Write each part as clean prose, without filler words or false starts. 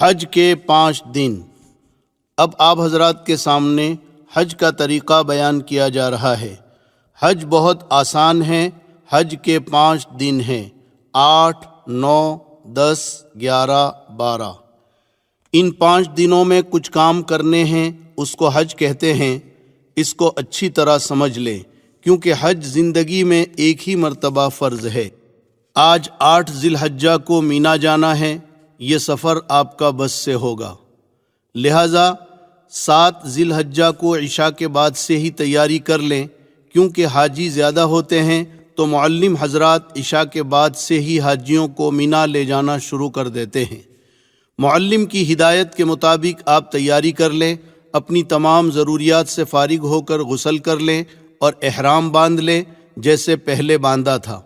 حج کے 5 دن۔ اب آپ حضرات کے سامنے حج کا طریقہ بیان کیا جا رہا ہے۔ حج بہت آسان ہے۔ حج کے 5 دن ہیں، 8، 9، 10، 11، 12۔ ان 5 دنوں میں کچھ کام کرنے ہیں، اس کو حج کہتے ہیں۔ اس کو اچھی طرح سمجھ لیں، کیونکہ حج زندگی میں ایک ہی مرتبہ فرض ہے۔ آج 8 ذی الحجہ کو مینا جانا ہے۔ یہ سفر آپ کا بس سے ہوگا، لہٰذا 7 ذی الحجہ کو عشاء کے بعد سے ہی تیاری کر لیں، کیونکہ حاجی زیادہ ہوتے ہیں تو معلم حضرات عشاء کے بعد سے ہی حاجیوں کو مینا لے جانا شروع کر دیتے ہیں۔ معلم کی ہدایت کے مطابق آپ تیاری کر لیں، اپنی تمام ضروریات سے فارغ ہو کر غسل کر لیں اور احرام باندھ لیں جیسے پہلے باندھا تھا۔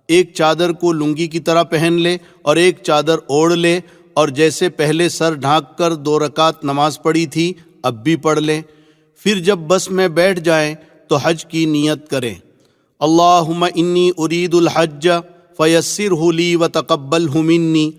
ایک چادر کو لنگی کی طرح پہن لیں اور ایک چادر اوڑھ لیں، اور جیسے پہلے سر ڈھانک کر 2 رکعت نماز پڑھی تھی اب بھی پڑھ لیں۔ پھر جب بس میں بیٹھ جائیں تو حج کی نیت کریں۔ اللہم انی ارید الحج فیسرہ لی وتقبلہ منی۔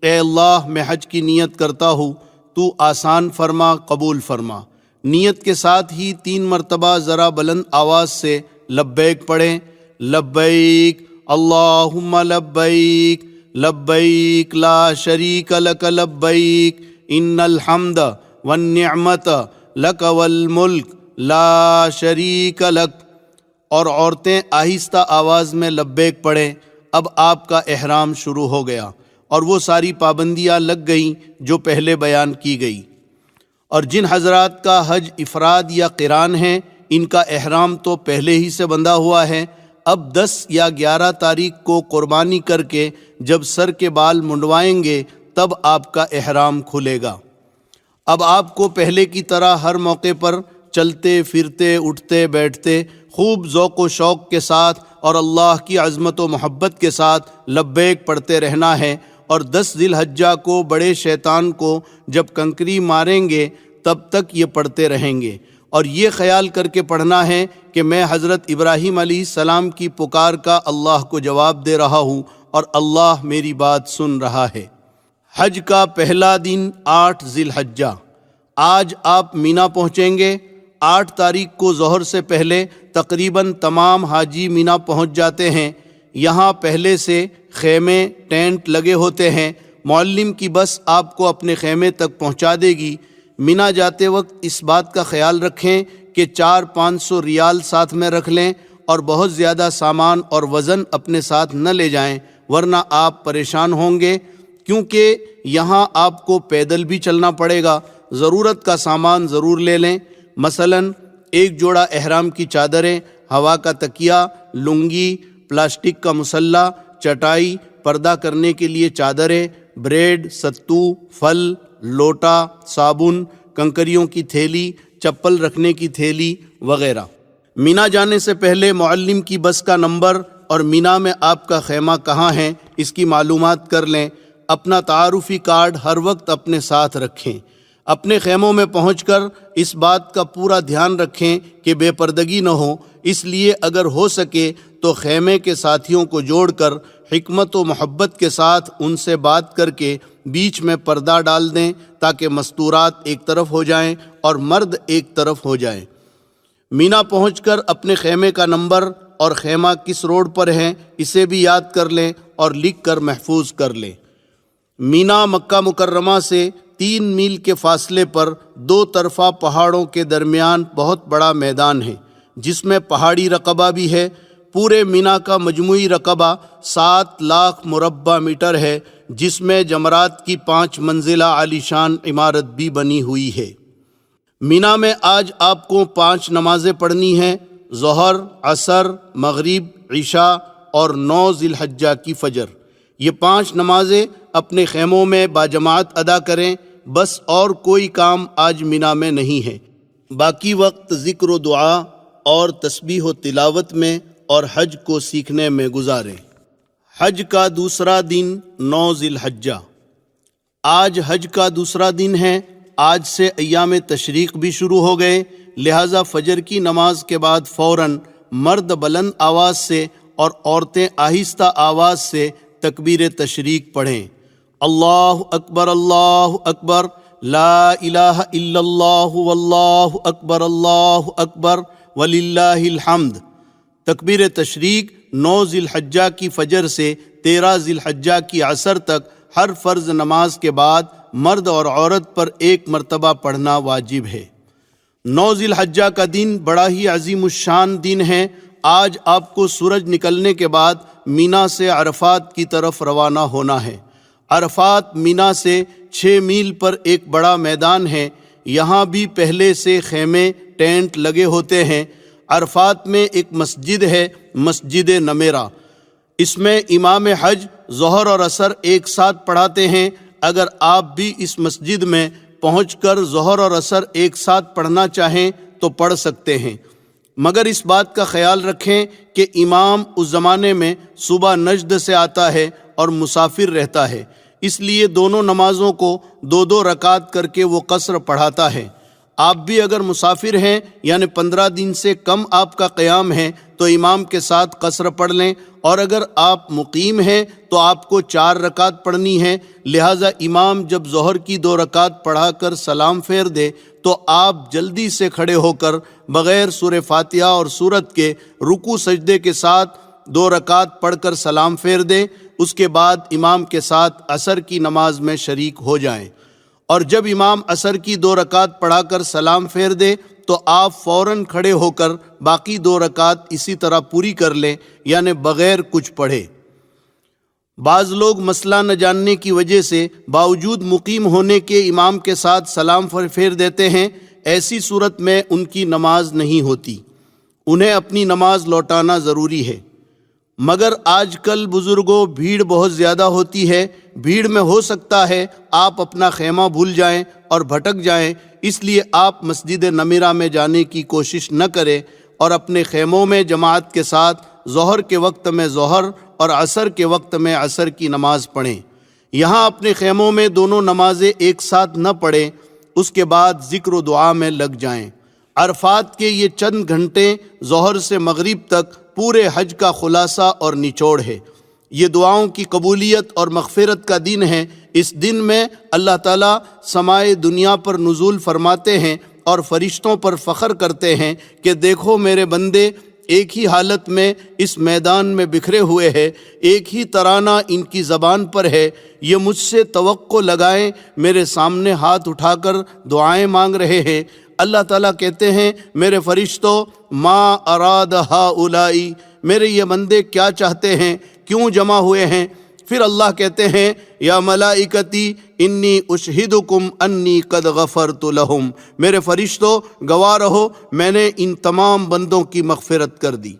اے اللہ، میں حج کی نیت کرتا ہوں، تو آسان فرما، قبول فرما۔ نیت کے ساتھ ہی 3 مرتبہ ذرا بلند آواز سے لبیک پڑھیں۔ لبیک اللہم لبیک، لبیک لا شریک لک لبیک، ان الحمد والنعمت لک والملک لا شریک لک۔ اور عورتیں آہستہ آواز میں لبیک پڑھیں۔ اب آپ کا احرام شروع ہو گیا اور وہ ساری پابندیاں لگ گئیں جو پہلے بیان کی گئی۔ اور جن حضرات کا حج افراد یا قران ہے، ان کا احرام تو پہلے ہی سے بندھا ہوا ہے۔ اب 10 یا 11 تاریخ کو قربانی کر کے جب سر کے بال منڈوائیں گے تب آپ کا احرام کھلے گا۔ اب آپ کو پہلے کی طرح ہر موقع پر چلتے پھرتے اٹھتے بیٹھتے خوب ذوق و شوق کے ساتھ اور اللہ کی عظمت و محبت کے ساتھ لبیک پڑھتے رہنا ہے۔ اور 10 ذی الحجہ کو بڑے شیطان کو جب کنکری ماریں گے تب تک یہ پڑھتے رہیں گے، اور یہ خیال کر کے پڑھنا ہے کہ میں حضرت ابراہیم علیہ السلام کی پکار کا اللہ کو جواب دے رہا ہوں اور اللہ میری بات سن رہا ہے۔ حج کا پہلا دن 8 ذی الحجہ۔ آج آپ مینا پہنچیں گے۔ 8 تاریخ کو ظہر سے پہلے تقریباً تمام حاجی مینا پہنچ جاتے ہیں۔ یہاں پہلے سے خیمے ٹینٹ لگے ہوتے ہیں۔ معلم کی بس آپ کو اپنے خیمے تک پہنچا دے گی۔ مینا جاتے وقت اس بات کا خیال رکھیں کہ 400-500 ریال ساتھ میں رکھ لیں اور بہت زیادہ سامان اور وزن اپنے ساتھ نہ لے جائیں، ورنہ آپ پریشان ہوں گے، کیونکہ یہاں آپ کو پیدل بھی چلنا پڑے گا۔ ضرورت کا سامان ضرور لے لیں، مثلاً 1 جوڑا احرام کی چادریں، ہوا کا تکیہ، لنگی، پلاسٹک کا مسلح، چٹائی، پردہ کرنے کے لیے چادریں، بریڈ، ستو، پھل، لوٹا، صابن، کنکریوں کی تھیلی، چپل رکھنے کی تھیلی وغیرہ۔ مینا جانے سے پہلے معلم کی بس کا نمبر اور مینا میں آپ کا خیمہ کہاں ہے اس کی معلومات کر لیں۔ اپنا تعارفی کارڈ ہر وقت اپنے ساتھ رکھیں۔ اپنے خیموں میں پہنچ کر اس بات کا پورا دھیان رکھیں کہ بے پردگی نہ ہو، اس لیے اگر ہو سکے تو خیمے کے ساتھیوں کو جوڑ کر حکمت و محبت کے ساتھ ان سے بات کر کے بیچ میں پردہ ڈال دیں تاکہ مستورات ایک طرف ہو جائیں اور مرد ایک طرف ہو جائیں۔ مینا پہنچ کر اپنے خیمے کا نمبر اور خیمہ کس روڈ پر ہے اسے بھی یاد کر لیں اور لکھ کر محفوظ کر لیں۔ مینا مکہ مکرمہ سے 3 میل کے فاصلے پر 2 طرفہ پہاڑوں کے درمیان بہت بڑا میدان ہے، جس میں پہاڑی رقبہ بھی ہے۔ پورے مینا کا مجموعی رقبہ 7 لاکھ مربع میٹر ہے، جس میں جمرات کی 5 منزلہ عالیشان عمارت بھی بنی ہوئی ہے۔ مینا میں آج آپ کو 5 نمازیں پڑھنی ہیں، ظہر، عصر، مغرب، عشاء اور 9 ذی الحجہ کی فجر۔ یہ 5 نمازیں اپنے خیموں میں باجماعت ادا کریں، بس اور کوئی کام آج مینا میں نہیں ہے۔ باقی وقت ذکر و دعا اور تسبیح و تلاوت میں اور حج کو سیکھنے میں گزاریں۔ حج کا دوسرا دن 9 ذی الحجہ۔ آج حج کا دوسرا دن ہے۔ آج سے ایام تشریق بھی شروع ہو گئے، لہٰذا فجر کی نماز کے بعد فوراً مرد بلند آواز سے اور عورتیں آہستہ آواز سے تکبیر تشریق پڑھیں۔ اللہ اکبر لا الہ الا اللہ واللہ اکبر وللہ الحمد۔ تکبیر تشریق 9 ذی الحجہ کی فجر سے 13 ذی الحجہ کی عصر تک ہر فرض نماز کے بعد مرد اور عورت پر 1 مرتبہ پڑھنا واجب ہے۔ 9 ذی الحجہ کا دن بڑا ہی عظیم الشان دن ہے۔ آج آپ کو سورج نکلنے کے بعد مینا سے عرفات کی طرف روانہ ہونا ہے۔ عرفات مینا سے 6 میل پر ایک بڑا میدان ہے۔ یہاں بھی پہلے سے خیمے ٹینٹ لگے ہوتے ہیں۔ عرفات میں ایک مسجد ہے، مسجد نمیرہ۔ اس میں امام حج ظہر اور عصر ایک ساتھ پڑھاتے ہیں۔ اگر آپ بھی اس مسجد میں پہنچ کر ظہر اور عصر ایک ساتھ پڑھنا چاہیں تو پڑھ سکتے ہیں، مگر اس بات کا خیال رکھیں کہ امام اس زمانے میں صبح نجد سے آتا ہے اور مسافر رہتا ہے، اس لیے دونوں نمازوں کو 2 رکعت کر کے وہ قصر پڑھاتا ہے۔ آپ بھی اگر مسافر ہیں یعنی 15 دن سے کم آپ کا قیام ہے تو امام کے ساتھ قصر پڑھ لیں، اور اگر آپ مقیم ہیں تو آپ کو 4 رکعت پڑھنی ہے۔ لہٰذا امام جب ظہر کی 2 رکعت پڑھا کر سلام پھیر دے تو آپ جلدی سے کھڑے ہو کر بغیر سورہ فاتحہ اور سورت کے رکوع سجدے کے ساتھ 2 رکعت پڑھ کر سلام پھیر دیں۔ اس کے بعد امام کے ساتھ عصر کی نماز میں شریک ہو جائیں، اور جب امام عصر کی 2 رکعت پڑھا کر سلام پھیر دے تو آپ فوراً کھڑے ہو کر باقی 2 رکعت اسی طرح پوری کر لیں، یعنی بغیر کچھ پڑھے۔ بعض لوگ مسئلہ نہ جاننے کی وجہ سے باوجود مقیم ہونے کے امام کے ساتھ سلام پھیر دیتے ہیں۔ ایسی صورت میں ان کی نماز نہیں ہوتی، انہیں اپنی نماز لوٹانا ضروری ہے۔ مگر آج کل بزرگوں بھیڑ بہت زیادہ ہوتی ہے، بھیڑ میں ہو سکتا ہے آپ اپنا خیمہ بھول جائیں اور بھٹک جائیں، اس لیے آپ مسجد نمیرہ میں جانے کی کوشش نہ کریں اور اپنے خیموں میں جماعت کے ساتھ ظہر کے وقت میں ظہر اور عصر کے وقت میں عصر کی نماز پڑھیں۔ یہاں اپنے خیموں میں دونوں نمازیں ایک ساتھ نہ پڑھیں، اس کے بعد ذکر و دعا میں لگ جائیں۔ عرفات کے یہ چند گھنٹے ظہر سے مغرب تک پورے حج کا خلاصہ اور نچوڑ ہے۔ یہ دعاؤں کی قبولیت اور مغفرت کا دن ہے۔ اس دن میں اللہ تعالیٰ سمائے دنیا پر نزول فرماتے ہیں اور فرشتوں پر فخر کرتے ہیں کہ دیکھو میرے بندے ایک ہی حالت میں اس میدان میں بکھرے ہوئے ہیں، ایک ہی ترانہ ان کی زبان پر ہے، یہ مجھ سے توقع لگائیں، میرے سامنے ہاتھ اٹھا کر دعائیں مانگ رہے ہیں۔ اللہ تعالیٰ کہتے ہیں میرے فرشتوں ما اراد ہؤلاء، میرے یہ بندے کیا چاہتے ہیں، کیوں جمع ہوئے ہیں؟ پھر اللہ کہتے ہیں یا ملائکتی انی اشہدکم انی قد غفرت لہم، میرے فرشتوں گواہ رہو میں نے ان تمام بندوں کی مغفرت کر دی۔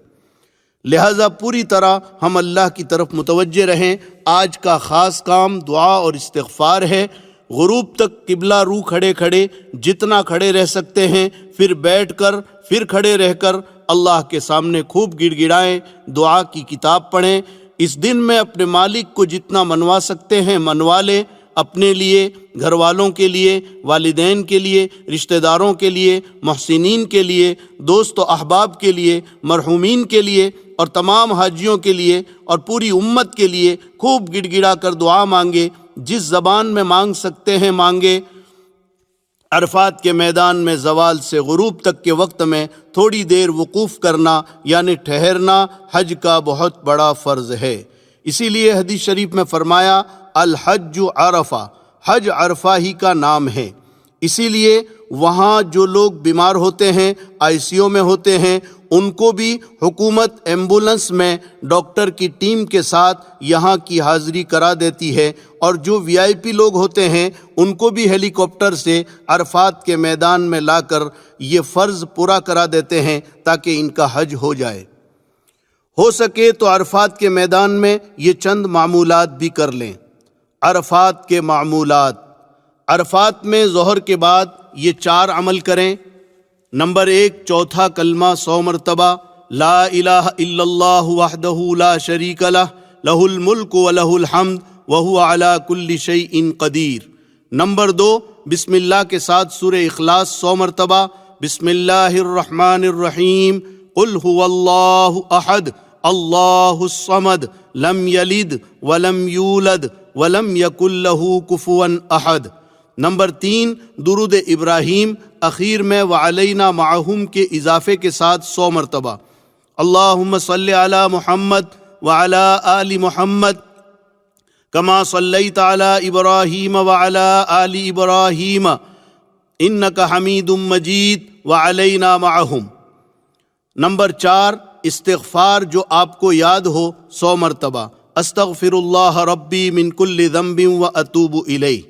لہٰذا پوری طرح ہم اللہ کی طرف متوجہ رہیں۔ آج کا خاص کام دعا اور استغفار ہے۔ غروب تک قبلہ رو کھڑے کھڑے جتنا کھڑے رہ سکتے ہیں، پھر بیٹھ کر، پھر کھڑے رہ کر اللہ کے سامنے خوب گڑ گڑائیں، دعا کی کتاب پڑھیں۔ اس دن میں اپنے مالک کو جتنا منوا سکتے ہیں منوا لیں، اپنے لیے، گھر والوں کے لیے، والدین کے لیے، رشتہ داروں کے لیے، محسنین کے لیے، دوست و احباب کے لیے، مرحومین کے لیے اور تمام حاجیوں کے لیے اور پوری امت کے لیے خوب گڑ گڑا کر دعا مانگے، جس زبان میں مانگ سکتے ہیں مانگے۔ عرفات کے میدان میں زوال سے غروب تک کے وقت میں تھوڑی دیر وقوف کرنا یعنی ٹھہرنا حج کا بہت بڑا فرض ہے۔ اسی لیے حدیث شریف میں فرمایا الحج عرفہ، حج عرفہ ہی کا نام ہے۔ اسی لیے وہاں جو لوگ بیمار ہوتے ہیں، ICU میں ہوتے ہیں، ان کو بھی حکومت ایمبولنس میں ڈاکٹر کی ٹیم کے ساتھ یہاں کی حاضری کرا دیتی ہے، اور جو VIP لوگ ہوتے ہیں ان کو بھی ہیلی کاپٹر سے عرفات کے میدان میں لا کر یہ فرض پورا کرا دیتے ہیں تاکہ ان کا حج ہو جائے۔ ہو سکے تو عرفات کے میدان میں یہ چند معمولات بھی کر لیں۔ عرفات کے معمولات: عرفات میں ظہر کے بعد یہ 4 عمل کریں۔ نمبر 1، چوتھا کلمہ 100 مرتبہ، لا الہ الا اللہ وحدہ لا شریک لہ، لہ الملک ولہ الحمد وہو علی کل شیء قدیر۔ نمبر 2، بسم اللہ کے ساتھ سورہ اخلاص 100 مرتبہ، بسم اللہ الرحمن الرحیم، قل هو اللہ احد اللہ الصمد لم یلد ولم یولد ولم یکن لہ کفوا احد۔ نمبر 3 درود ابراہیم اخیر میں وعلینا معہم کے اضافے کے ساتھ 100 مرتبہ۔ اللہم صلی علی محمد وعلی آل محمد کما صلیت علی ابراہیم وعلی آل ابراہیم انک حمید مجید وعلینا معہم۔ نمبر 4 استغفار جو آپ کو یاد ہو 100 مرتبہ، استغفر اللہ ربی من کل ذنب واتوب الیہ۔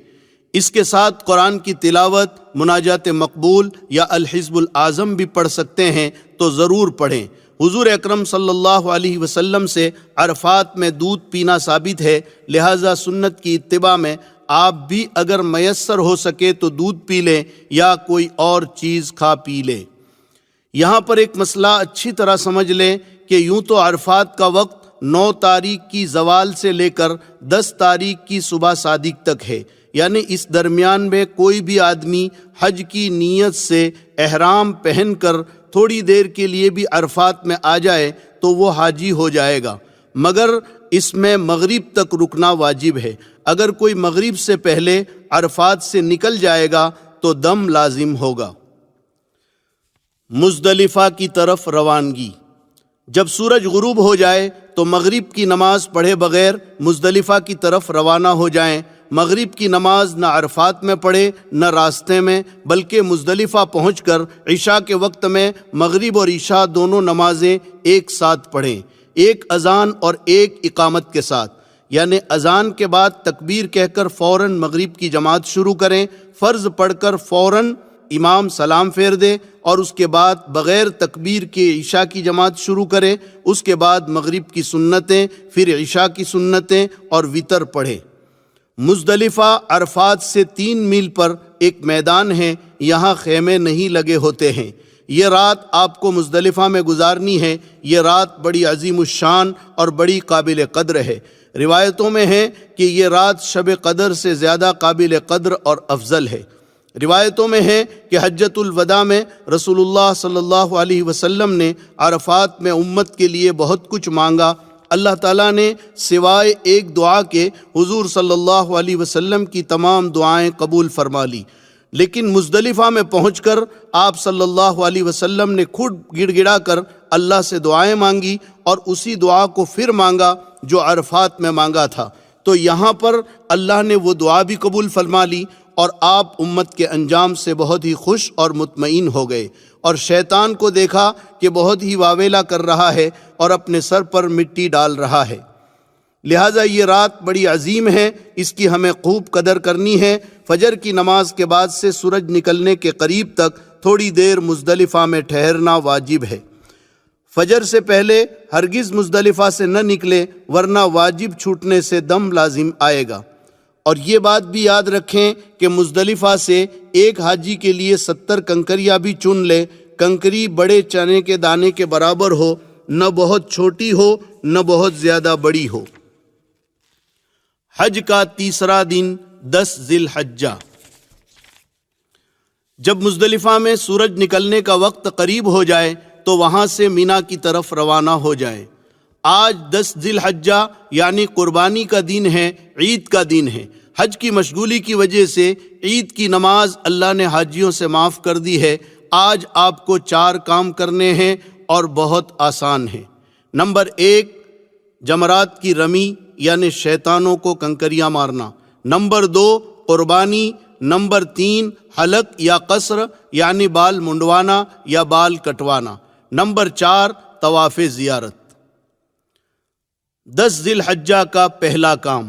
اس کے ساتھ قرآن کی تلاوت، مناجات مقبول یا الحزب الاعظم بھی پڑھ سکتے ہیں تو ضرور پڑھیں۔ حضور اکرم صلی اللہ علیہ وسلم سے عرفات میں دودھ پینا ثابت ہے، لہٰذا سنت کی اتباع میں آپ بھی اگر میسر ہو سکے تو دودھ پی لیں یا کوئی اور چیز کھا پی لیں۔ یہاں پر ایک مسئلہ اچھی طرح سمجھ لیں کہ یوں تو عرفات کا وقت 9 تاریخ کی زوال سے لے کر 10 تاریخ کی صبح صادق تک ہے، یعنی اس درمیان میں کوئی بھی آدمی حج کی نیت سے احرام پہن کر تھوڑی دیر کے لیے بھی عرفات میں آ جائے تو وہ حاجی ہو جائے گا، مگر اس میں مغرب تک رکنا واجب ہے۔ اگر کوئی مغرب سے پہلے عرفات سے نکل جائے گا تو دم لازم ہوگا۔ مزدلفہ کی طرف روانگی۔ جب سورج غروب ہو جائے تو مغرب کی نماز پڑھے بغیر مزدلفہ کی طرف روانہ ہو جائیں۔ مغرب کی نماز نہ عرفات میں پڑھے نہ راستے میں، بلکہ مزدلفہ پہنچ کر عشاء کے وقت میں مغرب اور عشاء دونوں نمازیں ایک ساتھ پڑھیں، ایک اذان اور ایک اقامت کے ساتھ، یعنی اذان کے بعد تکبیر کہہ کر فوراً مغرب کی جماعت شروع کریں، فرض پڑھ کر فوراً امام سلام پھیر دے اور اس کے بعد بغیر تکبیر کے عشاء کی جماعت شروع کرے، اس کے بعد مغرب کی سنتیں، پھر عشاء کی سنتیں اور وتر پڑھے۔ مزدلفہ عرفات سے 3 میل پر ایک میدان ہے، یہاں خیمے نہیں لگے ہوتے ہیں۔ یہ رات آپ کو مزدلفہ میں گزارنی ہے۔ یہ رات بڑی عظیم الشان اور بڑی قابل قدر ہے۔ روایتوں میں ہے کہ یہ رات شب قدر سے زیادہ قابل قدر اور افضل ہے۔ روایتوں میں ہے کہ حجۃ الوداع میں رسول اللہ صلی اللہ علیہ وسلم نے عرفات میں امت کے لیے بہت کچھ مانگا۔ اللہ تعالیٰ نے سوائے ایک دعا کے حضور صلی اللہ علیہ وسلم کی تمام دعائیں قبول فرما لی، لیکن مزدلفہ میں پہنچ کر آپ صلی اللہ علیہ وسلم نے خود گڑ گڑا کر اللہ سے دعائیں مانگی اور اسی دعا کو پھر مانگا جو عرفات میں مانگا تھا، تو یہاں پر اللہ نے وہ دعا بھی قبول فرما لی اور آپ امت کے انجام سے بہت ہی خوش اور مطمئن ہو گئے، اور شیطان کو دیکھا کہ بہت ہی واویلا کر رہا ہے اور اپنے سر پر مٹی ڈال رہا ہے۔ لہٰذا یہ رات بڑی عظیم ہے، اس کی ہمیں خوب قدر کرنی ہے۔ فجر کی نماز کے بعد سے سورج نکلنے کے قریب تک تھوڑی دیر مزدلفہ میں ٹھہرنا واجب ہے۔ فجر سے پہلے ہرگز مزدلفہ سے نہ نکلے، ورنہ واجب چھوٹنے سے دم لازم آئے گا۔ اور یہ بات بھی یاد رکھیں کہ مزدلفہ سے ایک حاجی کے لیے 70 کنکریاں بھی چن لے۔ کنکری بڑے چنے کے دانے کے برابر ہو، نہ بہت چھوٹی ہو نہ بہت زیادہ بڑی ہو۔ حج کا تیسرا دن 10 ذی الحجہ۔ جب مزدلفہ میں سورج نکلنے کا وقت قریب ہو جائے تو وہاں سے مینا کی طرف روانہ ہو جائے۔ آج 10 ذی الحجہ یعنی قربانی کا دن ہے، عید کا دن ہے۔ حج کی مشغولی کی وجہ سے عید کی نماز اللہ نے حاجیوں سے معاف کر دی ہے۔ آج آپ کو 4 کام کرنے ہیں اور بہت آسان ہیں۔ نمبر 1 جمرات کی رمی یعنی شیطانوں کو کنکریاں مارنا۔ نمبر 2 قربانی۔ نمبر 3 حلق یا قصر یعنی بال منڈوانا یا بال کٹوانا۔ نمبر 4 طواف زیارت۔ 10 ذی الحجہ کا پہلا کام،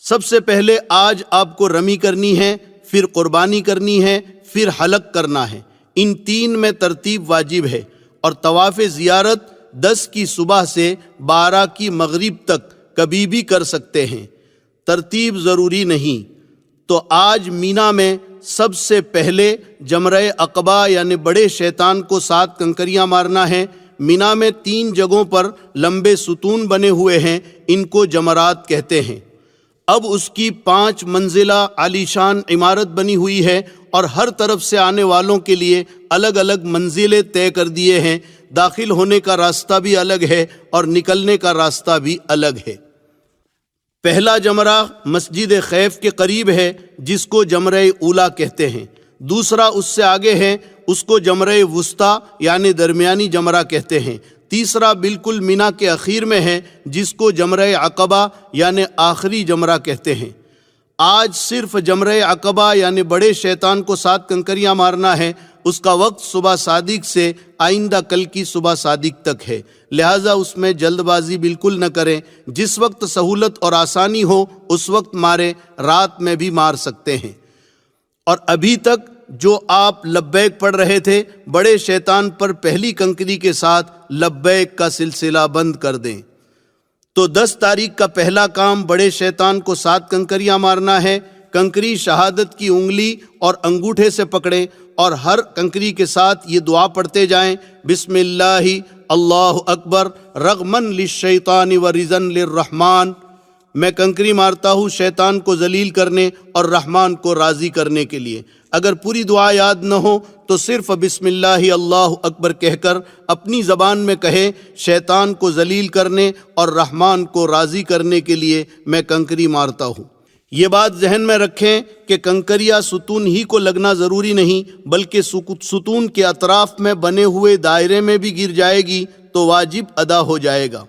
سب سے پہلے آج آپ کو رمی کرنی ہے، پھر قربانی کرنی ہے، پھر حلق کرنا ہے۔ ان 3 میں ترتیب واجب ہے، اور طواف زیارت 10 کی صبح سے 12 کی مغرب تک کبھی بھی کر سکتے ہیں، ترتیب ضروری نہیں۔ تو آج مینا میں سب سے پہلے جمرہ عقبہ یعنی بڑے شیطان کو 7 کنکریاں مارنا ہے۔ مینا میں 3 جگہوں پر لمبے ستون بنے ہوئے ہیں، ان کو جمرات کہتے ہیں۔ اب اس کی 5 منزلہ عالیشان عمارت بنی ہوئی ہے، اور ہر طرف سے آنے والوں کے لیے الگ الگ منزلیں طے کر دیے ہیں۔ داخل ہونے کا راستہ بھی الگ ہے اور نکلنے کا راستہ بھی الگ ہے۔ پہلا جمرہ مسجد خیف کے قریب ہے جس کو جمرہ اولا کہتے ہیں، دوسرا اس سے آگے ہے، اس کو جمرہ وسطیٰ یعنی درمیانی جمرہ کہتے ہیں، تیسرا بالکل مینا کے اخیر میں ہے جس کو جمرہ عقبہ یعنی آخری جمرہ کہتے ہیں۔ آج صرف جمرہ عقبہ یعنی بڑے شیطان کو 7 کنکریاں مارنا ہے، اس کا وقت صبح صادق سے آئندہ کل کی صبح صادق تک ہے، لہٰذا اس میں جلد بازی بالکل نہ کریں، جس وقت سہولت اور آسانی ہو اس وقت ماریں، رات میں بھی مار سکتے ہیں۔ اور ابھی تک جو آپ لبیک پڑھ رہے تھے، بڑے شیطان پر پہلی کنکری کے ساتھ لبیک کا سلسلہ بند کر دیں۔ تو 10 تاریخ کا پہلا کام بڑے شیطان کو 7 کنکریاں مارنا ہے۔ کنکری شہادت کی انگلی اور انگوٹھے سے پکڑیں اور ہر کنکری کے ساتھ یہ دعا پڑھتے جائیں، بسم اللہ اللہ اکبر رغمن للشیطان ورضن للرحمن۔ میں کنکری مارتا ہوں شیطان کو ذلیل کرنے اور رحمان کو راضی کرنے کے لیے۔ اگر پوری دعا یاد نہ ہو تو صرف بسم اللہ اللہ اکبر کہہ کر اپنی زبان میں کہیں، شیطان کو ذلیل کرنے اور رحمان کو راضی کرنے کے لیے میں کنکری مارتا ہوں۔ یہ بات ذہن میں رکھیں کہ کنکریاں ستون ہی کو لگنا ضروری نہیں، بلکہ ستون کے اطراف میں بنے ہوئے دائرے میں بھی گر جائے گی تو واجب ادا ہو جائے گا۔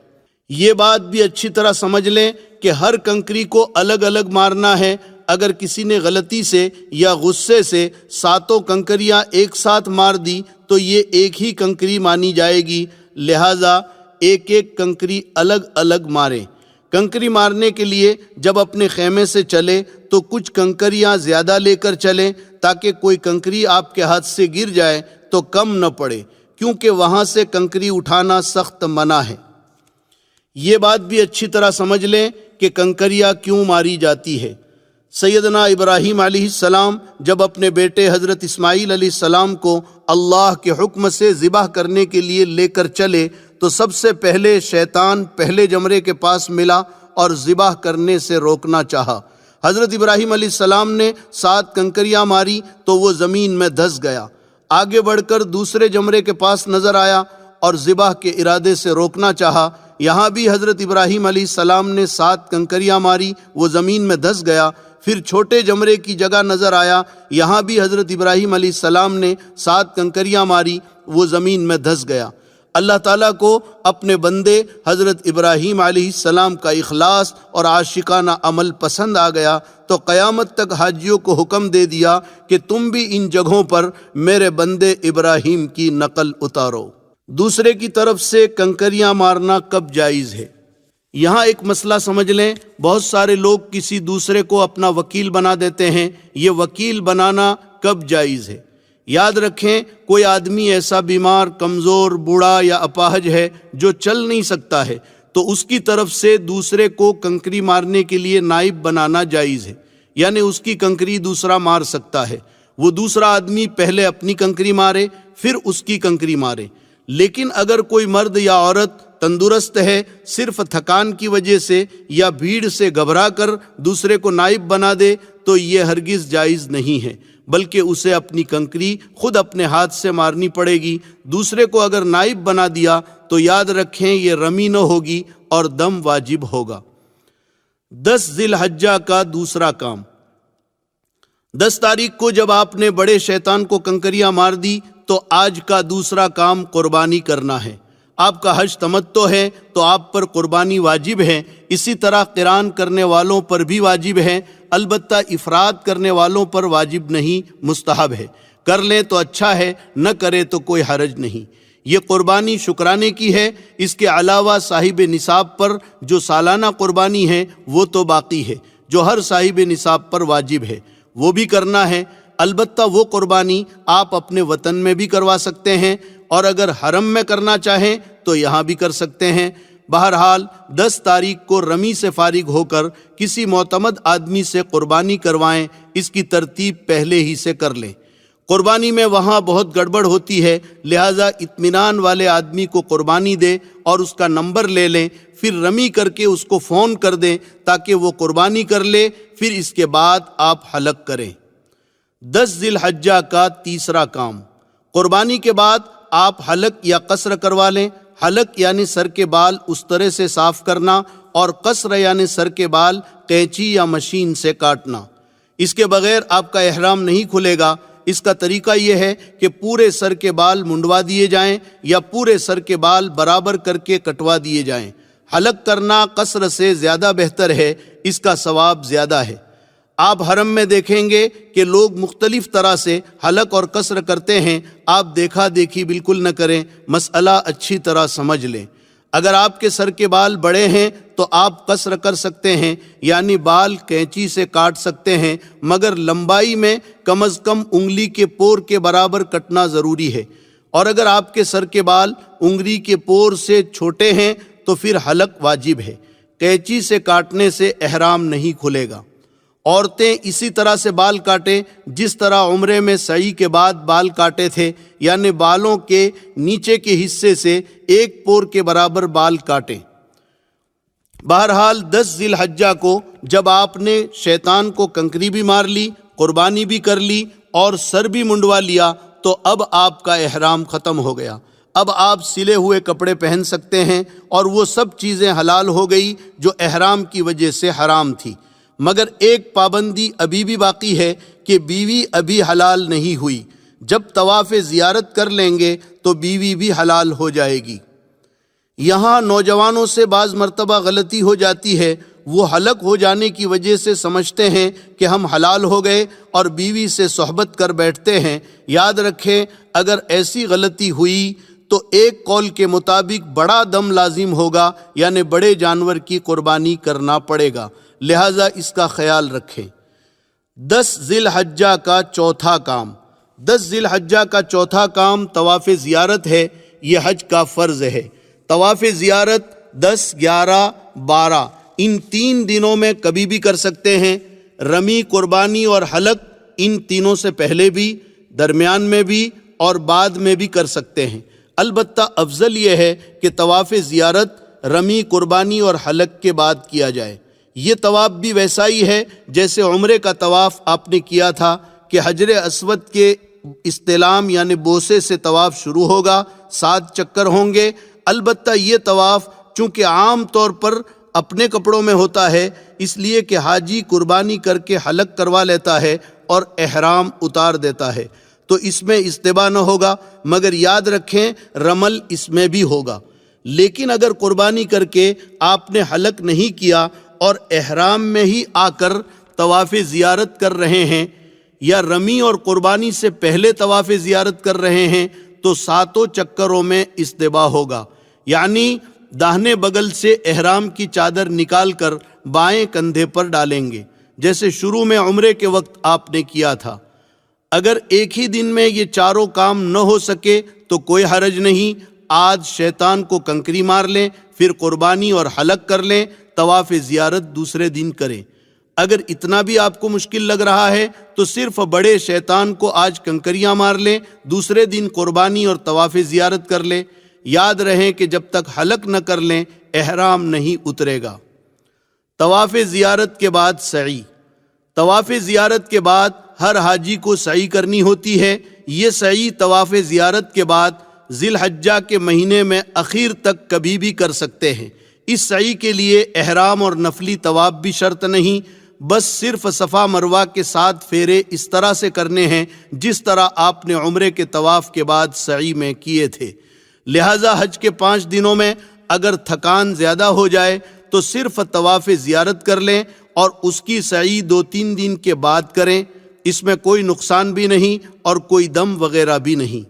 یہ بات بھی اچھی طرح سمجھ لیں کہ ہر کنکری کو الگ الگ مارنا ہے۔ اگر کسی نے غلطی سے یا غصے سے 7 کنکریاں ایک ساتھ مار دی تو یہ ایک ہی کنکری مانی جائے گی، لہٰذا ایک ایک کنکری الگ الگ ماریں۔ کنکری مارنے کے لیے جب اپنے خیمے سے چلے تو کچھ کنکریاں زیادہ لے کر چلیں تاکہ کوئی کنکری آپ کے ہاتھ سے گر جائے تو کم نہ پڑے، کیونکہ وہاں سے کنکری اٹھانا سخت منع ہے۔ یہ بات بھی اچھی طرح سمجھ لیں کہ کنکریاں کیوں ماری جاتی ہے۔ سیدنا ابراہیم علیہ السلام جب اپنے بیٹے حضرت اسماعیل علیہ السلام کو اللہ کے حکم سے ذبح کرنے کے لیے لے کر چلے تو سب سے پہلے شیطان پہلے جمرے کے پاس ملا اور ذبح کرنے سے روکنا چاہا۔ حضرت ابراہیم علیہ السلام نے 7 کنکریاں ماری تو وہ زمین میں دھس گیا۔ آگے بڑھ کر دوسرے جمرے کے پاس نظر آیا اور ذبح کے ارادے سے روکنا چاہا۔ یہاں بھی حضرت ابراہیم علیہ السلام نے 7 کنکریاں ماری، وہ زمین میں دھس گیا۔ پھر چھوٹے جمرے کی جگہ نظر آیا، یہاں بھی حضرت ابراہیم علیہ السلام نے 7 کنکریاں ماری، وہ زمین میں دھس گیا۔ اللہ تعالیٰ کو اپنے بندے حضرت ابراہیم علیہ السلام کا اخلاص اور عاشقانہ عمل پسند آ گیا تو قیامت تک حاجیوں کو حکم دے دیا کہ تم بھی ان جگہوں پر میرے بندے ابراہیم کی نقل اتارو۔ دوسرے کی طرف سے کنکریاں مارنا کب جائز ہے؟ یہاں ایک مسئلہ سمجھ لیں، بہت سارے لوگ کسی دوسرے کو اپنا وکیل بنا دیتے ہیں، یہ وکیل بنانا کب جائز ہے؟ یاد رکھیں، کوئی آدمی ایسا بیمار، کمزور، بوڑھا یا اپاہج ہے جو چل نہیں سکتا ہے تو اس کی طرف سے دوسرے کو کنکری مارنے کے لیے نائب بنانا جائز ہے، یعنی اس کی کنکری دوسرا مار سکتا ہے۔ وہ دوسرا آدمی پہلے اپنی کنکری مارے پھر اس کی کنکری مارے۔ لیکن اگر کوئی مرد یا عورت تندرست ہے، صرف تھکان کی وجہ سے یا بھیڑ سے گھبرا کر دوسرے کو نائب بنا دے تو یہ ہرگز جائز نہیں ہے، بلکہ اسے اپنی کنکری خود اپنے ہاتھ سے مارنی پڑے گی۔ دوسرے کو اگر نائب بنا دیا تو یاد رکھیں یہ رمی نہ ہوگی اور دم واجب ہوگا۔ 10 ذی الحجہ کا دوسرا کام۔ 10 تاریخ کو جب آپ نے بڑے شیطان کو کنکریاں مار دی تو آج کا دوسرا کام قربانی کرنا ہے۔ آپ کا حج تمتع ہے تو آپ پر قربانی واجب ہے، اسی طرح قران کرنے والوں پر بھی واجب ہے، البتہ افراد کرنے والوں پر واجب نہیں، مستحب ہے۔ کر لیں تو اچھا ہے، نہ کرے تو کوئی حرج نہیں۔ یہ قربانی شکرانے کی ہے، اس کے علاوہ صاحب نصاب پر جو سالانہ قربانی ہے وہ تو باقی ہے، جو ہر صاحب نصاب پر واجب ہے، وہ بھی کرنا ہے۔ البتہ وہ قربانی آپ اپنے وطن میں بھی کروا سکتے ہیں، اور اگر حرم میں کرنا چاہیں تو یہاں بھی کر سکتے ہیں۔ بہرحال 10 تاریخ کو رمی سے فارغ ہو کر کسی معتمد آدمی سے قربانی کروائیں، اس کی ترتیب پہلے ہی سے کر لیں۔ قربانی میں وہاں بہت گڑبڑ ہوتی ہے، لہٰذا اطمینان والے آدمی کو قربانی دیں اور اس کا نمبر لے لیں، پھر رمی کر کے اس کو فون کر دیں تاکہ وہ قربانی کر لے، پھر اس کے بعد آپ حلق کریں۔ 10 ذی الحجہ کا تیسرا کام۔ قربانی کے بعد آپ حلق یا قصر کروا لیں۔ حلق یعنی سر کے بال اس طرح سے صاف کرنا اور قصر یعنی سر کے بال قینچی یا مشین سے کاٹنا۔ اس کے بغیر آپ کا احرام نہیں کھلے گا۔ اس کا طریقہ یہ ہے کہ پورے سر کے بال منڈوا دیے جائیں یا پورے سر کے بال برابر کر کے کٹوا دیے جائیں۔ حلق کرنا قصر سے زیادہ بہتر ہے، اس کا ثواب زیادہ ہے۔ آپ حرم میں دیکھیں گے کہ لوگ مختلف طرح سے حلق اور قصر کرتے ہیں۔ آپ دیکھا دیکھی بالکل نہ کریں، مسئلہ اچھی طرح سمجھ لیں۔ اگر آپ کے سر کے بال بڑے ہیں تو آپ قصر کر سکتے ہیں، یعنی بال قینچی سے کاٹ سکتے ہیں، مگر لمبائی میں کم از کم انگلی کے پور کے برابر کٹنا ضروری ہے۔ اور اگر آپ کے سر کے بال انگلی کے پور سے چھوٹے ہیں تو پھر حلق واجب ہے۔ قینچی سے کاٹنے سے احرام نہیں کھلے گا۔ عورتیں اسی طرح سے بال کاٹیں جس طرح عمرے میں سعی کے بعد بال کاٹے تھے، یعنی بالوں کے نیچے کے حصے سے ایک پور کے برابر بال کاٹیں۔ بہرحال 10 ذی الحجہ کو جب آپ نے شیطان کو کنکری بھی مار لی، قربانی بھی کر لی اور سر بھی منڈوا لیا تو اب آپ کا احرام ختم ہو گیا۔ اب آپ سلے ہوئے کپڑے پہن سکتے ہیں اور وہ سب چیزیں حلال ہو گئی جو احرام کی وجہ سے حرام تھی۔ مگر ایک پابندی ابھی بھی باقی ہے کہ بیوی ابھی حلال نہیں ہوئی۔ جب طواف زیارت کر لیں گے تو بیوی بھی حلال ہو جائے گی۔ یہاں نوجوانوں سے بعض مرتبہ غلطی ہو جاتی ہے، وہ حلق ہو جانے کی وجہ سے سمجھتے ہیں کہ ہم حلال ہو گئے اور بیوی سے صحبت کر بیٹھتے ہیں۔ یاد رکھیں، اگر ایسی غلطی ہوئی تو ایک قول کے مطابق بڑا دم لازم ہوگا، یعنی بڑے جانور کی قربانی کرنا پڑے گا، لہٰذا اس کا خیال رکھیں۔ 10 ذی الحجہ کا چوتھا کام 10 ذی الحجہ کا چوتھا کام طواف زیارت ہے۔ یہ حج کا فرض ہے۔ طواف زیارت 10، 11، 12 ان 3 دنوں میں کبھی بھی کر سکتے ہیں۔ رمی، قربانی اور حلق ان تینوں سے پہلے بھی، درمیان میں بھی اور بعد میں بھی کر سکتے ہیں۔ البتہ افضل یہ ہے کہ طواف زیارت رمی، قربانی اور حلق کے بعد کیا جائے۔ یہ طواف بھی ویسا ہی ہے جیسے عمرے کا طواف آپ نے کیا تھا کہ حجر اسود کے استلام یعنی بوسے سے طواف شروع ہوگا، 7 چکر ہوں گے۔ البتہ یہ طواف چونکہ عام طور پر اپنے کپڑوں میں ہوتا ہے، اس لیے کہ حاجی قربانی کر کے حلق کروا لیتا ہے اور احرام اتار دیتا ہے، تو اس میں استباح نہ ہوگا، مگر یاد رکھیں رمل اس میں بھی ہوگا۔ لیکن اگر قربانی کر کے آپ نے حلق نہیں کیا اور احرام میں ہی آ کر طواف زیارت کر رہے ہیں یا رمی اور قربانی سے پہلے طواف زیارت کر رہے ہیں تو 7 چکروں میں استباح ہوگا، یعنی داہنے بغل سے احرام کی چادر نکال کر بائیں کندھے پر ڈالیں گے، جیسے شروع میں عمرے کے وقت آپ نے کیا تھا۔ اگر ایک ہی دن میں یہ چاروں کام نہ ہو سکے تو کوئی حرج نہیں، آج شیطان کو کنکری مار لیں، پھر قربانی اور حلق کر لیں، طواف زیارت دوسرے دن کریں۔ اگر اتنا بھی آپ کو مشکل لگ رہا ہے تو صرف بڑے شیطان کو آج کنکریاں مار لیں، دوسرے دن قربانی اور طواف زیارت کر لیں۔ یاد رہیں کہ جب تک حلق نہ کر لیں احرام نہیں اترے گا۔ طواف زیارت کے بعد سعی۔ طواف زیارت کے بعد ہر حاجی کو سعی کرنی ہوتی ہے۔ یہ سعی طواف زیارت کے بعد ذی الحجہ کے مہینے میں اخیر تک کبھی بھی کر سکتے ہیں۔ اس سعی کے لیے احرام اور نفلی طواف بھی شرط نہیں، بس صرف صفا مروہ کے 7 پھیرے اس طرح سے کرنے ہیں جس طرح آپ نے عمرے کے طواف کے بعد سعی میں کیے تھے۔ لہٰذا حج کے 5 دنوں میں اگر تھکان زیادہ ہو جائے تو صرف طواف زیارت کر لیں اور اس کی سعی 2-3 دن کے بعد کریں، اس میں کوئی نقصان بھی نہیں اور کوئی دم وغیرہ بھی نہیں۔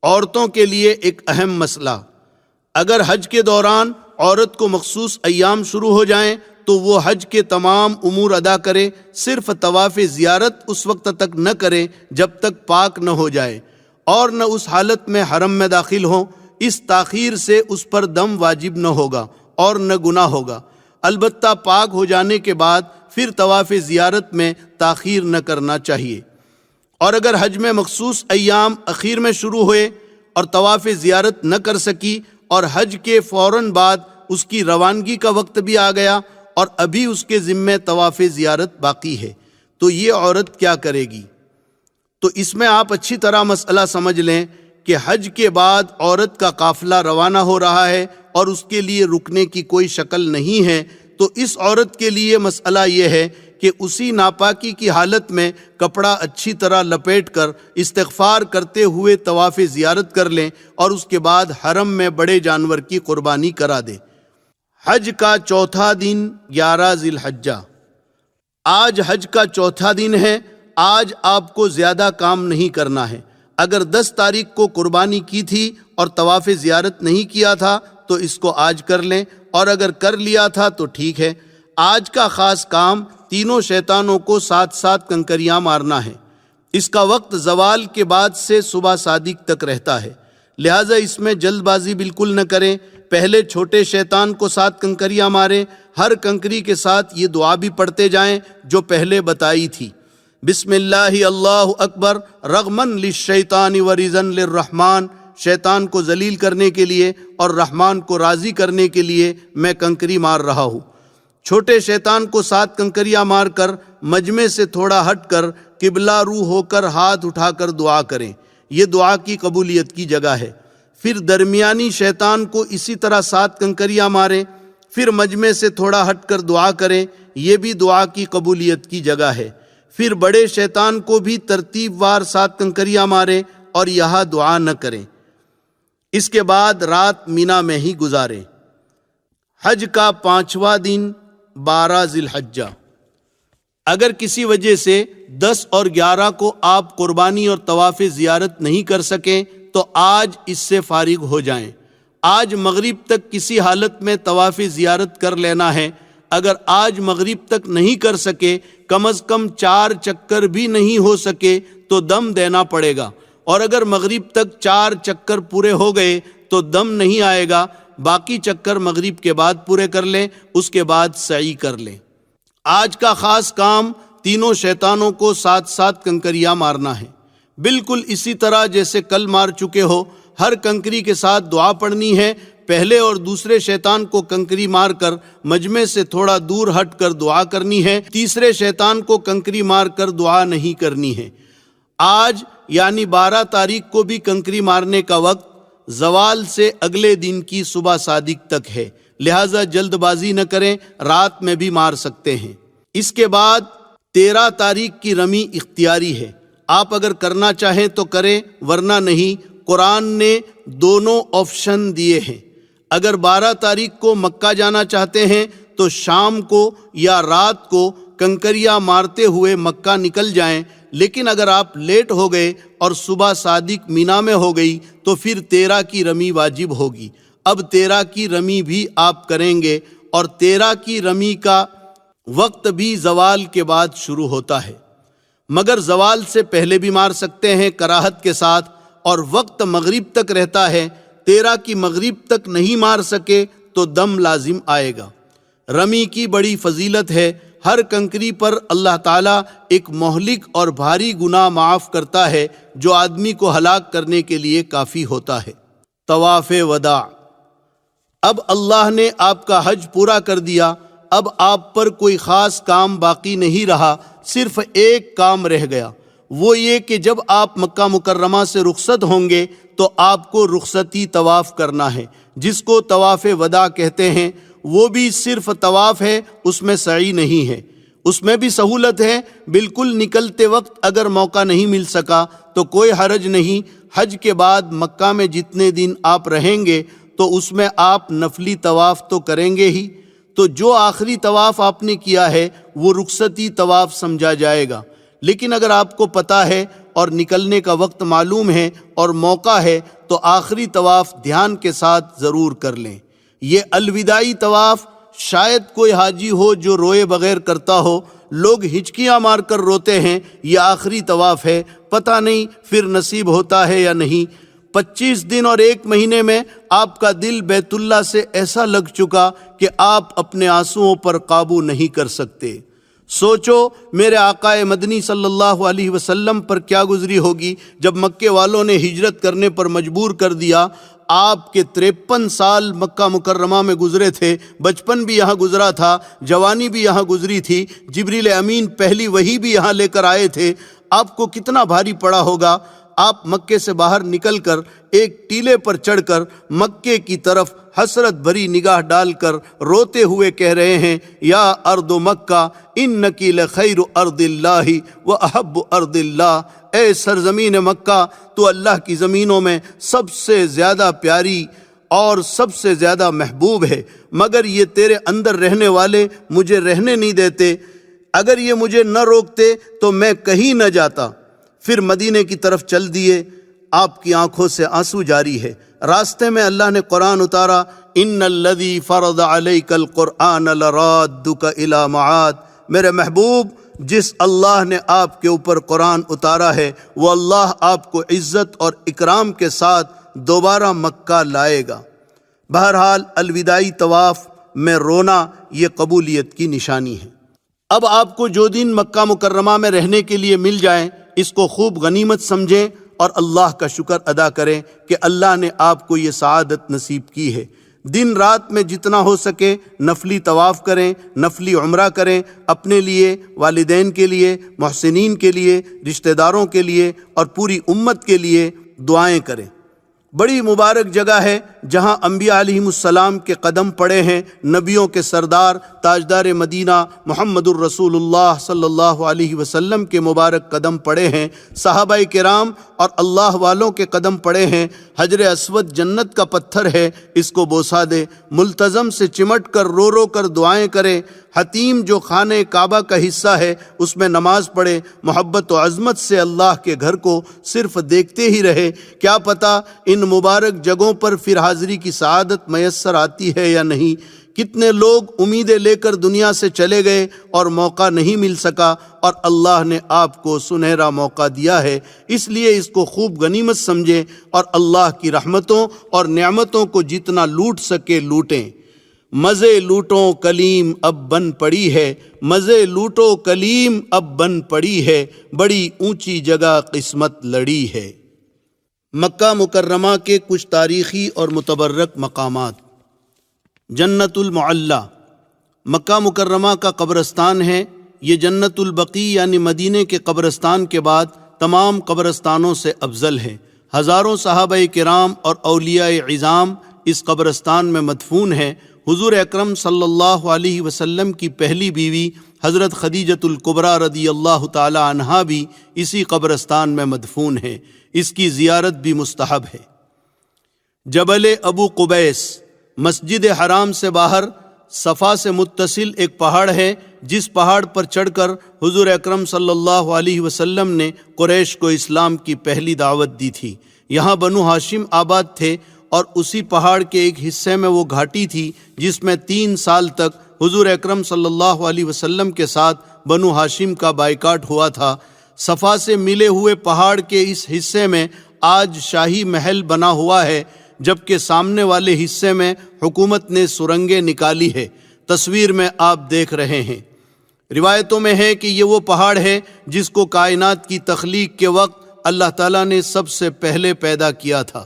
عورتوں کے لیے ایک اہم مسئلہ، اگر حج کے دوران عورت کو مخصوص ایام شروع ہو جائیں تو وہ حج کے تمام امور ادا کرے، صرف طواف زیارت اس وقت تک نہ کرے جب تک پاک نہ ہو جائے اور نہ اس حالت میں حرم میں داخل ہوں۔ اس تاخیر سے اس پر دم واجب نہ ہوگا اور نہ گناہ ہوگا، البتہ پاک ہو جانے کے بعد پھر طواف زیارت میں تاخیر نہ کرنا چاہیے۔ اور اگر حج میں مخصوص ایام اخیر میں شروع ہوئے اور طواف زیارت نہ کر سکی اور حج کے فوراً بعد اس کی روانگی کا وقت بھی آ گیا اور ابھی اس کے ذمے طواف زیارت باقی ہے تو یہ عورت کیا کرے گی؟ تو اس میں آپ اچھی طرح مسئلہ سمجھ لیں کہ حج کے بعد عورت کا قافلہ روانہ ہو رہا ہے اور اس کے لیے رکنے کی کوئی شکل نہیں ہے، تو اس عورت کے لیے مسئلہ یہ ہے کہ اسی ناپاکی کی حالت میں کپڑا اچھی طرح لپیٹ کر استغفار کرتے ہوئے طواف زیارت کر لیں اور اس کے بعد حرم میں بڑے جانور کی قربانی کرا دیں۔ حج کا چوتھا دن 11 ذی الحجہ۔ آج حج کا چوتھا دن ہے۔ آج آپ کو زیادہ کام نہیں کرنا ہے۔ اگر 10 تاریخ کو قربانی کی تھی اور طواف زیارت نہیں کیا تھا تو اس کو آج کر لیں، اور اگر کر لیا تھا تو ٹھیک ہے۔ آج کا خاص کام تینوں شیطانوں کو ساتھ ساتھ کنکریاں مارنا ہے۔ اس کا وقت زوال کے بعد سے صبح صادق تک رہتا ہے، لہٰذا اس میں جلد بازی بالکل نہ کریں۔ پہلے چھوٹے شیطان کو 7 کنکریاں ماریں، ہر کنکری کے ساتھ یہ دعا بھی پڑھتے جائیں جو پہلے بتائی تھی۔ بسم اللہ اللہ اکبر رغمن للشیطان ورضا للرحمن، شیطان کو ذلیل کرنے کے لیے اور رحمان کو راضی کرنے کے لیے میں کنکری مار رہا ہوں۔ چھوٹے شیطان کو 7 کنکریاں مار کر مجمع سے تھوڑا ہٹ کر قبلہ رو ہو کر ہاتھ اٹھا کر دعا کریں، یہ دعا کی قبولیت کی جگہ ہے۔ پھر درمیانی شیطان کو اسی طرح 7 کنکریاں ماریں، پھر مجمع سے تھوڑا ہٹ کر دعا کریں، یہ بھی دعا کی قبولیت کی جگہ ہے۔ پھر بڑے شیطان کو بھی ترتیب وار 7 کنکریاں ماریں اور یہاں دعا نہ کریں۔ اس کے بعد رات مینا میں ہی گزاریں۔ حج کا 5واں دن 12 ذی الحجہ۔ اگر کسی وجہ سے 10 اور 11 کو آپ قربانی اور طواف زیارت نہیں کر سکیں تو آج اس سے فارغ ہو جائیں۔ آج مغرب تک کسی حالت میں طواف زیارت کر لینا ہے۔ اگر آج مغرب تک نہیں کر سکے، کم از کم 4 چکر بھی نہیں ہو سکے تو دم دینا پڑے گا، اور اگر مغرب تک 4 چکر پورے ہو گئے تو دم نہیں آئے گا۔ باقی چکر مغرب کے بعد پورے کر لیں، اس کے بعد سعی کر لیں۔ آج کا خاص کام تینوں شیطانوں کو 7 کنکریاں مارنا ہے، بالکل اسی طرح جیسے کل مار چکے ہو۔ ہر کنکری کے ساتھ دعا پڑھنی ہے۔ پہلے اور دوسرے شیطان کو کنکری مار کر مجمع سے تھوڑا دور ہٹ کر دعا کرنی ہے، تیسرے شیطان کو کنکری مار کر دعا نہیں کرنی ہے۔ آج یعنی 12 تاریخ کو بھی کنکری مارنے کا وقت زوال سے اگلے دن کی صبح صادق تک ہے، لہٰذا جلد بازی نہ کریں، رات میں بھی مار سکتے ہیں۔ اس کے بعد 13 تاریخ کی رمی اختیاری ہے، آپ اگر کرنا چاہیں تو کریں ورنہ نہیں۔ قرآن نے دونوں آپشن دیے ہیں۔ اگر 12 تاریخ کو مکہ جانا چاہتے ہیں تو شام کو یا رات کو کنکریاں مارتے ہوئے مکہ نکل جائیں، لیکن اگر آپ لیٹ ہو گئے اور صبح صادق مینا میں ہو گئی تو پھر 13 کی رمی واجب ہوگی۔ اب 13 کی رمی بھی آپ کریں گے، اور 13 کی رمی کا وقت بھی زوال کے بعد شروع ہوتا ہے، مگر زوال سے پہلے بھی مار سکتے ہیں کراہت کے ساتھ، اور وقت مغرب تک رہتا ہے۔ 13 کی مغرب تک نہیں مار سکے تو دم لازم آئے گا۔ رمی کی بڑی فضیلت ہے۔ ہر کنکری پر اللہ تعالیٰ ایک مہلک اور بھاری گناہ معاف کرتا ہے جو آدمی کو ہلاک کرنے کے لیے کافی ہوتا ہے۔ طواف وداع۔ اب اللہ نے آپ کا حج پورا کر دیا، اب آپ پر کوئی خاص کام باقی نہیں رہا، صرف ایک کام رہ گیا، وہ یہ کہ جب آپ مکہ مکرمہ سے رخصت ہوں گے تو آپ کو رخصتی طواف کرنا ہے، جس کو طواف وداع کہتے ہیں۔ وہ بھی صرف طواف ہے، اس میں سعی نہیں ہے۔ اس میں بھی سہولت ہے، بالکل نکلتے وقت اگر موقع نہیں مل سکا تو کوئی حرج نہیں۔ حج کے بعد مکہ میں جتنے دن آپ رہیں گے تو اس میں آپ نفلی طواف تو کریں گے ہی، تو جو آخری طواف آپ نے کیا ہے وہ رخصتی طواف سمجھا جائے گا۔ لیکن اگر آپ کو پتہ ہے اور نکلنے کا وقت معلوم ہے اور موقع ہے تو آخری طواف دھیان کے ساتھ ضرور کر لیں۔ یہ الوداعی طواف شاید کوئی حاجی ہو جو روئے بغیر کرتا ہو، لوگ ہچکیاں مار کر روتے ہیں، یہ آخری طواف ہے، پتہ نہیں پھر نصیب ہوتا ہے یا نہیں۔ 25 دن اور 1 مہینے میں آپ کا دل بیت اللہ سے ایسا لگ چکا کہ آپ اپنے آنسوؤں پر قابو نہیں کر سکتے۔ سوچو میرے آقا مدنی صلی اللہ علیہ وسلم پر کیا گزری ہوگی جب مکے والوں نے ہجرت کرنے پر مجبور کر دیا۔ آپ کے 53 سال مکہ مکرمہ میں گزرے تھے، بچپن بھی یہاں گزرا تھا، جوانی بھی یہاں گزری تھی، جبریل امین پہلی وحی بھی یہاں لے کر آئے تھے۔ آپ کو کتنا بھاری پڑا ہوگا۔ آپ مکے سے باہر نکل کر ایک ٹیلے پر چڑھ کر مکے کی طرف حسرت بھری نگاہ ڈال کر روتے ہوئے کہہ رہے ہیں، یا ارض مکہ انکی لخیر ارض اللہ و احب ارض اللہ، اے سرزمین مکہ تو اللہ کی زمینوں میں سب سے زیادہ پیاری اور سب سے زیادہ محبوب ہے، مگر یہ تیرے اندر رہنے والے مجھے رہنے نہیں دیتے، اگر یہ مجھے نہ روکتے تو میں کہیں نہ جاتا۔ پھر مدینے کی طرف چل دیے۔ آپ کی آنکھوں سے آنسو جاری ہے۔ راستے میں اللہ نے قرآن اتارا، ان الذی فرض علیک القرآن لرادک الی معاد، میرے محبوب جس اللہ نے آپ کے اوپر قرآن اتارا ہے وہ اللہ آپ کو عزت اور اکرام کے ساتھ دوبارہ مکہ لائے گا۔ بہرحال الوداعی طواف میں رونا یہ قبولیت کی نشانی ہے۔ اب آپ کو جو دن مکہ مکرمہ میں رہنے کے لیے مل جائیں اس کو خوب غنیمت سمجھیں اور اللہ کا شکر ادا کریں کہ اللہ نے آپ کو یہ سعادت نصیب کی ہے۔ دن رات میں جتنا ہو سکے نفلی طواف کریں، نفلی عمرہ کریں، اپنے لیے، والدین کے لیے، محسنین کے لیے، رشتہ داروں کے لیے اور پوری امت کے لیے دعائیں کریں۔ بڑی مبارک جگہ ہے جہاں انبیاء علیہم السلام کے قدم پڑے ہیں، نبیوں کے سردار تاجدار مدینہ محمد الرسول اللہ صلی اللہ علیہ وسلم کے مبارک قدم پڑے ہیں، صحابہ کرام اور اللہ والوں کے قدم پڑے ہیں۔ حجر اسود جنت کا پتھر ہے، اس کو بوسہ دے، ملتزم سے چمٹ کر رو رو کر دعائیں کرے۔ حتیم جو خانہ کعبہ کا حصہ ہے اس میں نماز پڑھے، محبت و عظمت سے اللہ کے گھر کو صرف دیکھتے ہی رہے۔ کیا پتہ ان مبارک جگہوں پر پھر حاضری کی سعادت میسر آتی ہے یا نہیں۔ کتنے لوگ امیدیں لے کر دنیا سے چلے گئے اور موقع نہیں مل سکا، اور اللہ نے آپ کو سنہرا موقع دیا ہے، اس لیے اس کو خوب غنیمت سمجھیں اور اللہ کی رحمتوں اور نعمتوں کو جتنا لوٹ سکے لوٹیں۔ مزے لوٹو کلیم اب بن پڑی ہے، مزے لوٹو کلیم اب بن پڑی ہے، بڑی اونچی جگہ قسمت لڑی ہے۔ مکہ مکرمہ کے کچھ تاریخی اور متبرک مقامات۔ جنت المعلی مکہ مکرمہ کا قبرستان ہے۔ یہ جنت البقیع یعنی مدینے کے قبرستان کے بعد تمام قبرستانوں سے افضل ہے۔ ہزاروں صحابہ کرام اور اولیاء عظام اس قبرستان میں مدفون ہیں۔ حضور اکرم صلی اللہ علیہ وسلم کی پہلی بیوی حضرت خدیجۃ الکبریٰ رضی اللہ تعالی عنہا بھی اسی قبرستان میں مدفون ہے۔ اس کی زیارت بھی مستحب ہے۔ جبل ابو قبیس مسجد حرام سے باہر صفا سے متصل ایک پہاڑ ہے، جس پہاڑ پر چڑھ کر حضور اکرم صلی اللہ علیہ وسلم نے قریش کو اسلام کی پہلی دعوت دی تھی۔ یہاں بنو ہاشم آباد تھے اور اسی پہاڑ کے ایک حصے میں وہ گھاٹی تھی جس میں 3 سال تک حضور اکرم صلی اللہ علیہ وسلم کے ساتھ بنو ہاشم کا بائیکاٹ ہوا تھا۔ صفا سے ملے ہوئے پہاڑ کے اس حصے میں آج شاہی محل بنا ہوا ہے، جبکہ سامنے والے حصے میں حکومت نے سرنگیں نکالی ہے۔ تصویر میں آپ دیکھ رہے ہیں۔ روایتوں میں ہے کہ یہ وہ پہاڑ ہے جس کو کائنات کی تخلیق کے وقت اللہ تعالیٰ نے سب سے پہلے پیدا کیا تھا۔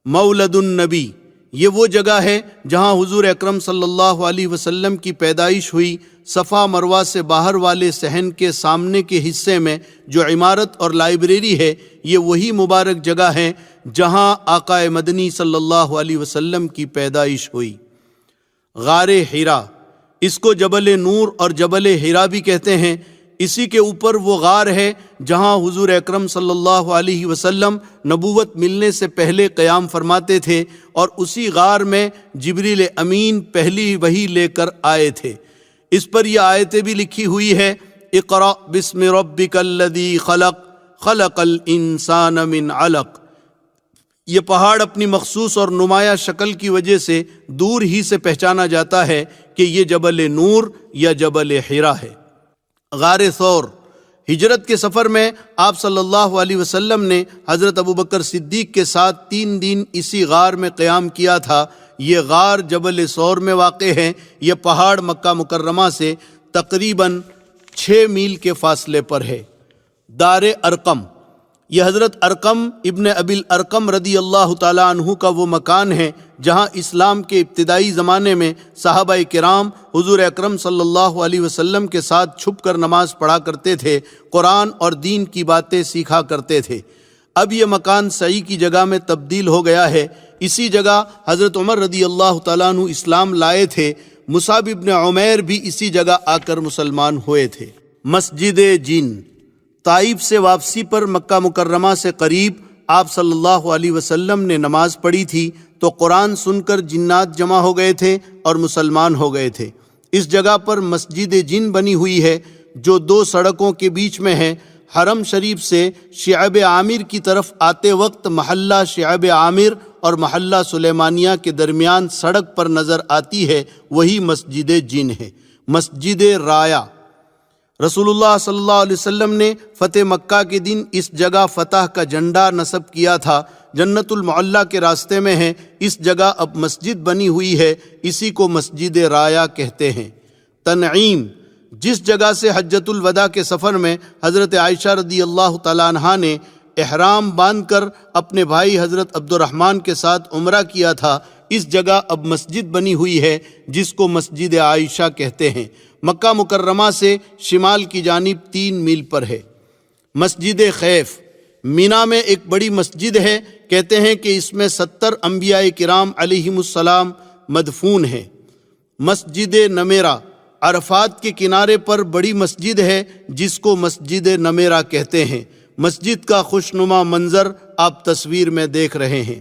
مولد النبی یہ وہ جگہ ہے جہاں حضور اکرم صلی اللہ علیہ وسلم کی پیدائش ہوئی۔ صفا مروہ سے باہر والے صحن کے سامنے کے حصے میں جو عمارت اور لائبریری ہے، یہ وہی مبارک جگہ ہے جہاں آقا مدنی صلی اللہ علیہ وسلم کی پیدائش ہوئی۔ غار حرا، اس کو جبل نور اور جبل حرا بھی کہتے ہیں۔ اسی کے اوپر وہ غار ہے جہاں حضور اکرم صلی اللہ علیہ وسلم نبوت ملنے سے پہلے قیام فرماتے تھے، اور اسی غار میں جبریل امین پہلی وحی لے کر آئے تھے۔ اس پر یہ آیتیں بھی لکھی ہوئی ہے، اقرأ بسم ربک الذی خلق خلق الانسان من علق۔ یہ پہاڑ اپنی مخصوص اور نمایاں شکل کی وجہ سے دور ہی سے پہچانا جاتا ہے کہ یہ جبل نور یا جبل حرا ہے۔ غار ثور، ہجرت کے سفر میں آپ صلی اللہ علیہ وسلم نے حضرت ابوبکر صدیق کے ساتھ 3 دن اسی غار میں قیام کیا تھا۔ یہ غار جبل ثور میں واقع ہے۔ یہ پہاڑ مکہ مکرمہ سے تقریباً 6 میل کے فاصلے پر ہے۔ دار ارقم، یہ حضرت ارقم ابن ابی الارقم رضی اللہ تعالیٰ عنہ کا وہ مکان ہے جہاں اسلام کے ابتدائی زمانے میں صحابہ کرام حضور اکرم صلی اللہ علیہ وسلم کے ساتھ چھپ کر نماز پڑھا کرتے تھے، قرآن اور دین کی باتیں سیکھا کرتے تھے۔ اب یہ مکان صحیح کی جگہ میں تبدیل ہو گیا ہے۔ اسی جگہ حضرت عمر رضی اللہ تعالیٰ عنہ اسلام لائے تھے۔ مصعب ابن عمیر بھی اسی جگہ آ کر مسلمان ہوئے تھے۔ مسجد جن، طائف سے واپسی پر مکہ مکرمہ سے قریب آپ صلی اللہ علیہ وسلم نے نماز پڑھی تھی تو قرآن سن کر جنات جمع ہو گئے تھے اور مسلمان ہو گئے تھے۔ اس جگہ پر مسجد جن بنی ہوئی ہے جو 2 سڑکوں کے بیچ میں ہے۔ حرم شریف سے شعب عامر کی طرف آتے وقت محلہ شعب عامر اور محلہ سلیمانیہ کے درمیان سڑک پر نظر آتی ہے، وہی مسجد جن ہے۔ مسجد رایا، رسول اللہ صلی اللہ علیہ وسلم نے فتح مکہ کے دن اس جگہ فتح کا جھنڈا نصب کیا تھا۔ جنت المعلی کے راستے میں ہے۔ اس جگہ اب مسجد بنی ہوئی ہے، اسی کو مسجد رایا کہتے ہیں۔ تنعیم، جس جگہ سے حجۃ الوداع کے سفر میں حضرت عائشہ رضی اللہ تعالیٰ عنہا نے احرام باندھ کر اپنے بھائی حضرت عبد الرحمن کے ساتھ عمرہ کیا تھا، اس جگہ اب مسجد بنی ہوئی ہے جس کو مسجد عائشہ کہتے ہیں۔ مکہ مکرمہ سے شمال کی جانب 3 میل پر ہے۔ مسجد خیف، مینا میں ایک بڑی مسجد ہے، کہتے ہیں کہ اس میں 70 انبیاء کرام علیہم السلام مدفون ہیں۔ مسجد نمیرہ، عرفات کے کنارے پر بڑی مسجد ہے جس کو مسجد نمیرہ کہتے ہیں۔ مسجد کا خوشنما منظر آپ تصویر میں دیکھ رہے ہیں۔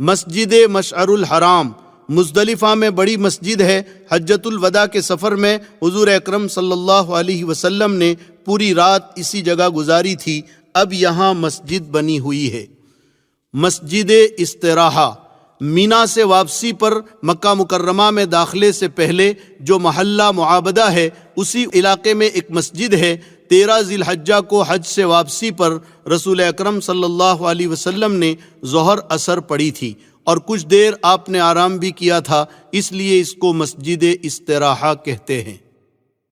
مسجد مشعر الحرام، مزدلفہ میں بڑی مسجد ہے۔ حجۃ الوداع کے سفر میں حضور اکرم صلی اللہ علیہ وسلم نے پوری رات اسی جگہ گزاری تھی، اب یہاں مسجد بنی ہوئی ہے۔ مسجد استراحہ، مینا سے واپسی پر مکہ مکرمہ میں داخلے سے پہلے جو محلہ معابدہ ہے اسی علاقے میں ایک مسجد ہے۔ 13 ذی الحجہ کو حج سے واپسی پر رسول اکرم صلی اللہ علیہ وسلم نے ظہر عصر پڑھی تھی اور کچھ دیر آپ نے آرام بھی کیا تھا، اس لیے اس کو مسجد استراحہ کہتے ہیں۔